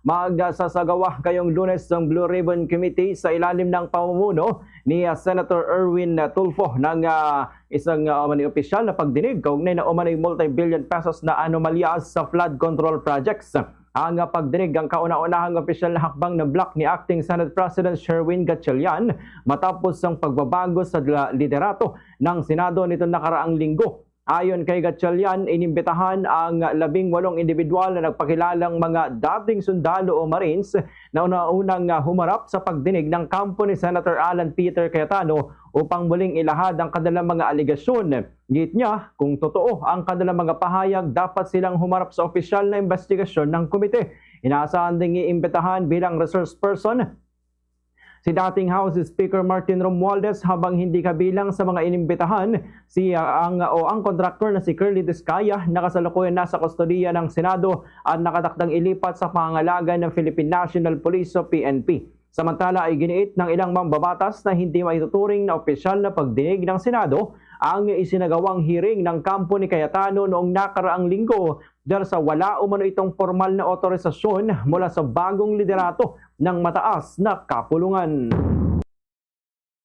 Magsasagawa kayong Lunes ng Blue Ribbon Committee sa ilalim ng pamumuno ni Senator Erwin Tulfo ng isang opisyal na pagdinig kaugnay na umano'y multi-billion pesos na anomalya sa flood control projects. Ang pagdinig ang kauna-unahang opisyal na hakbang ng block ni Acting Senate President Sherwin Gatchalian matapos ang pagbabago sa liderato ng Senado nito nakaraang linggo. Ayon kay Gatchalian, inimbitahan ang 18 individual na nagpakilalang mga dating sundalo o Marines na una-unang humarap sa pagdinig ng kampo ni Senator Alan Peter Cayetano upang muling ilahad ang kanilang mga aligasyon. Git niya, kung totoo ang kanilang mga pahayag, dapat silang humarap sa opisyal na investigasyon ng komite. Inaasahan ding iimbitahan bilang resource person si dating House Speaker Martin Romualdez, habang hindi kabilang sa mga inimbitahan ang kontraktor na si Curly Discaya na kasalukuyan nasa kustodiya ng Senado at nakatakdang ilipat sa pangangalaga ng Philippine National Police o PNP. Samantala ay giniit ng ilang mambabatas na hindi maituturing na opisyal na pagdinig ng Senado ang isinagawang hearing ng kampo ni Cayetano noong nakaraang linggo dahil sa wala umano itong formal na otorisasyon mula sa bagong liderato ng mataas na kapulungan.